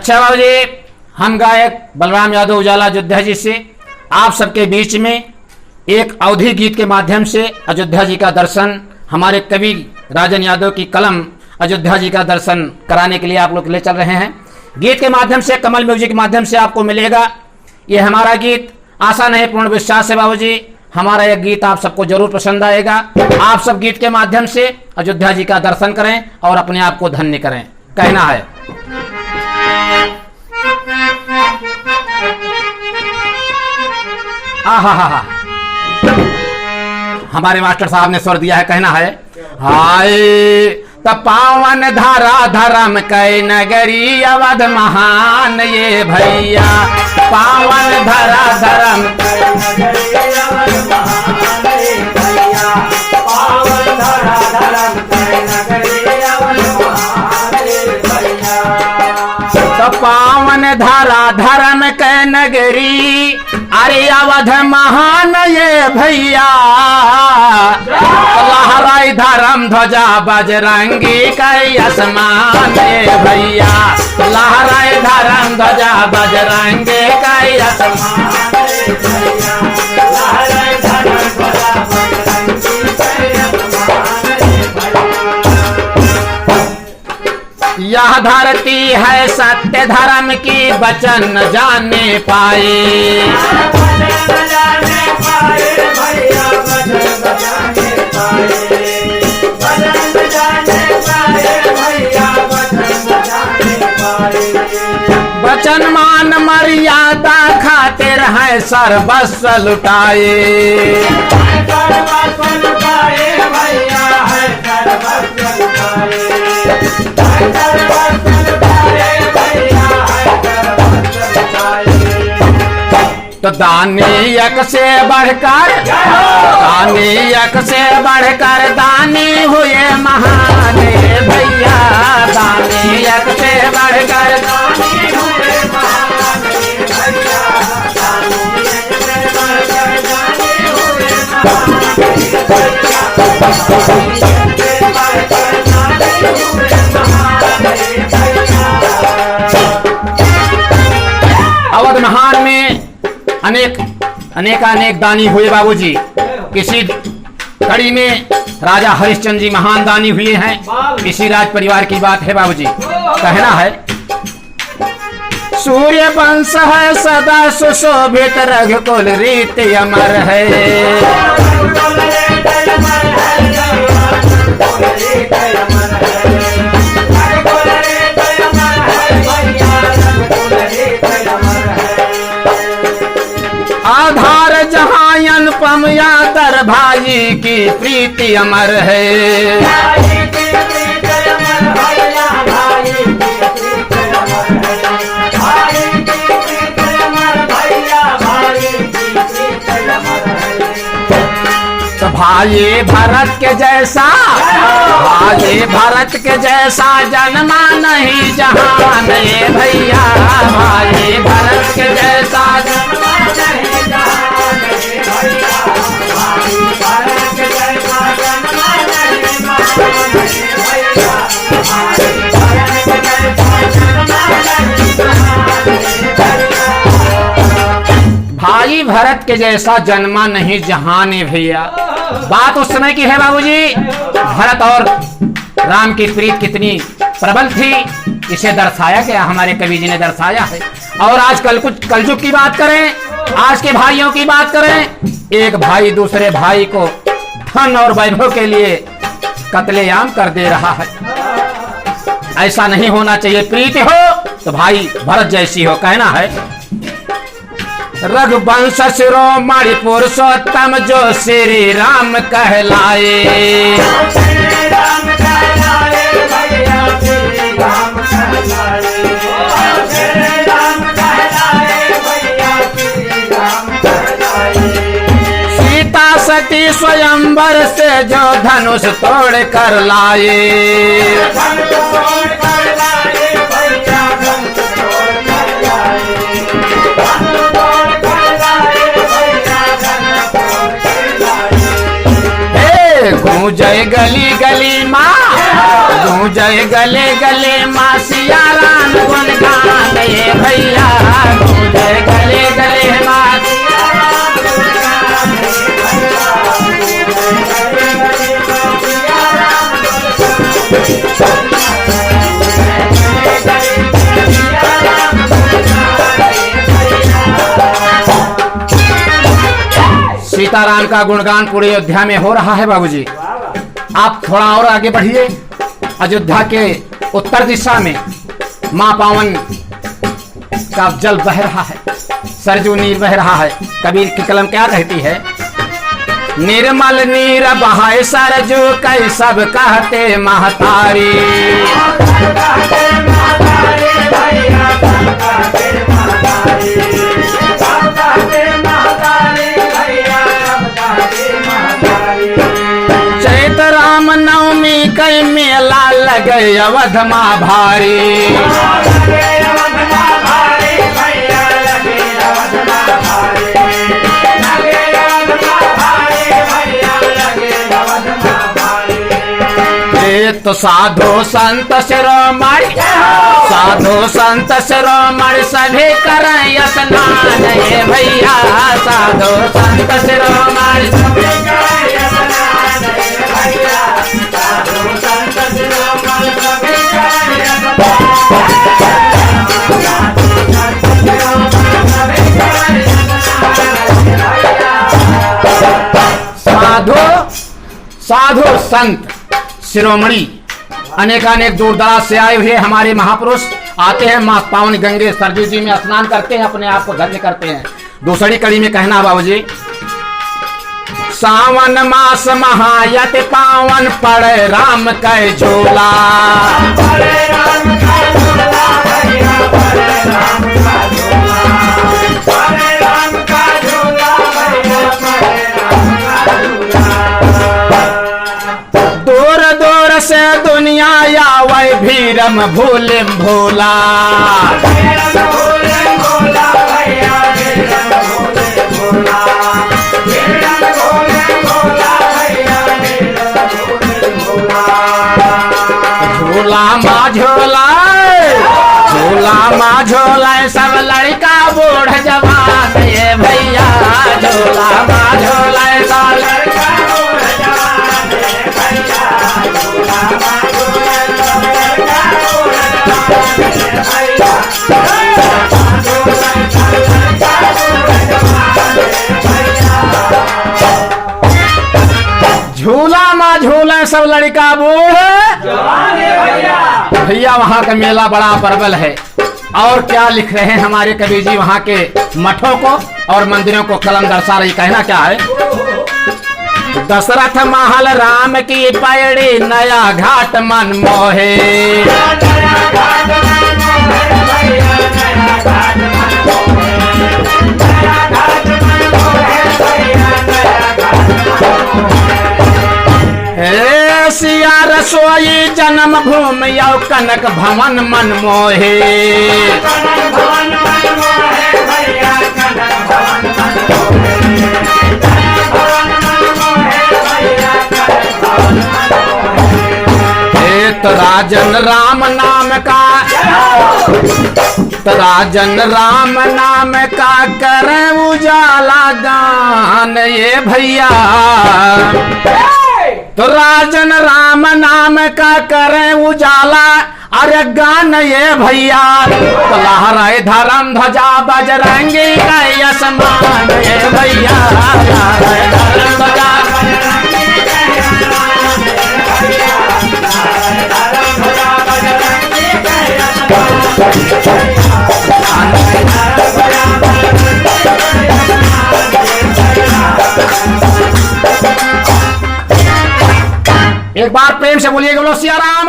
अच्छा बाबू जी, हम गायक बलराम यादव उजाला अयोध्या जी से आप सबके बीच में एक अवधि गीत के माध्यम से अयोध्या जी का दर्शन, हमारे कवि राजन यादव की कलम अयोध्या जी का दर्शन कराने के लिए आप लोग ले चल रहे हैं। गीत के माध्यम से, कमल म्यूजिक के माध्यम से आपको मिलेगा। ये हमारा गीत आशा नहीं पूर्ण विश्वास है बाबू जी, हमारा यह गीत आप सबको जरूर पसंद आएगा। आप सब गीत के माध्यम से अयोध्या जी का दर्शन करें और अपने आप को धन्य करें, कहना है। आहा, हमारे मास्टर साहब ने स्वर दिया है, कहना है। हाय त पावन धारा धर्म कै नगरी अवध महान ये भैया, पावन धरा धर्म पावन धारा धर्म कै नगरी, अरे अवध महान ये भैया, लहराई धर्म ध्वजा बजरंगी कै आसमान ये भैया, लहराई धर्म ध्वजा बजरंगी कै आसमान ये भैया, लहराई धर्म ध्वजा बजरंगी कै आसमान ये भैया। यह धरती है सत्य धर्म की वचन न जाने पाए, वचन मान मर्यादा खातिर है सर्वस्व लुटाए, तो दानियक से बढ़कर, दानियक से बढ़कर दानी हुए महान भैया, दानियक से बढ़कर दानी हुए महान भैया, दानियक से बढ़कर दानी हुए महान भैया। अवध महान में अनेक दानी हुए बाबूजी। किसी कड़ी में राजा हरिश्चंद्र जी महान दानी हुए हैं। किसी राज परिवार की बात है बाबूजी, कहना है। सूर्य वंश है सदा सुशोभित, रघुकुल रीत अमर है, आधार जहां अनुपम यादर भाई की प्रीति अमर है, तो भाई भरत के जैसा, भाई भरत के जैसा जन्मा नहीं जहान ये भैया, भाई भरत के जैसा जन्मा नहीं जहान ये भैया, भाई भरत के जैसा जन्मा नहीं जहान ये भैया, भाई भरत के जैसा जन्मा नहीं जहान ये भैया, भाई भरत के जैसा जन्मा नहीं जहान ये भैया। बात उस समय की है बाबूजी, भरत और राम की प्रीत कितनी प्रबल थी, इसे दर्शाया गया, हमारे कवि जी ने दर्शाया है। और आजकल कुछ कलयुग की बात करें, आज के भाइयों की बात करें, एक भाई दूसरे भाई को धन और वैभव के लिए कत्लेआम कर दे रहा है। ऐसा नहीं होना चाहिए। प्रीति हो तो भाई भरत जैसी हो, कहना है। रघुवंश शिरोमणि पुरुषोत्तम जो श्री राम कहलाए, सीता सती स्वयंवर से जो धनुष तोड़ कर लाए, गूंजे गली गली माँ, गूंजे गले गले माँ सिया राम गुणगान ये भैया, गूंजे गले गले माँ सिया राम गुणगान ये भैया, गूंजे गले गले माँ सिया राम गुणगान। सीताराम का गुणगान पूरे अयोध्या में हो रहा है बाबूजी। आप थोड़ा और आगे बढ़िए, अयोध्या के उत्तर दिशा में माँ पावन का जल बह रहा है, सरजू नीर बह रहा है। कबीर की कलम क्या कहती है? निर्मल नीर बहाए सरजू कई सब कहते महतारी, राम नवमी कई मेला लगे अवध माँ भारी, तो साधु संत शिरोमणि, साधु संत शिरोमणि सभी करें स्नान ये भैया, साधु संत शिरोमणि सभी करें स्नान ये भैया, साधु संत शिरोमणि सभी करें स्नान। साधु संत शिरोमणि अनेकानेक दूर दराज से आए हुए हमारे महापुरुष आते हैं, माँ पावन गंगे सरजू जी में स्नान करते हैं, अपने आप को धन्य करते हैं। दूसरी कड़ी में कहना बाबूजी, सावन मास महायत पावन पड़े राम कै झोला, पड़े राम का झोला भैया, पड़े राम का झोला, पड़े राम का झोला भैया, पड़े राम का झोला। दूर दूर से दुनिया आवे भीरम भोले भोला, भीरम भोले भोला भैया, भीरम भोले भोला, भीरम भोले भोला भैया, भीरम भोले भोला। झोला माँ झोला, झोला माँ झोला सब लड़का बूढ़ जवान ये भैया, झोला माँ झोला सब लड़का बूढ़ जवान ये भैया, झोला माँ झोला सब लड़का बूढ़ जवान ये भैया, झूला माँ झूला सब लड़का बूढ़ जवान ये भैया। भैया वहाँ का मेला बड़ा प्रबल है। और क्या लिख रहे हैं हमारे कबीर जी वहाँ के मठों को और मंदिरों को कलम दर्शा रही। कहना क्या है? दशरथ महल राम की पैड़ी नया घाट मन मोहे, हे सिया रसोई जन्म भूमि यौ कनक भवन मन मोहे, तो राजन राम नाम का, तो राजन राम नाम का करे उजाला दान ये भैया, तो राजन राम नाम का करे उजाला अरे गान ये भैया, तो लहराए धर्म ध्वजा बजरंगी का आसमान ये भैया, लहराए धर्म ध्वजा बजरंगी का आसमान ये भैया, लहराए धर्म ध्वजा बजरंगी का आसमान। एक बार प्रेम से बोलिए बोलो सिया राम।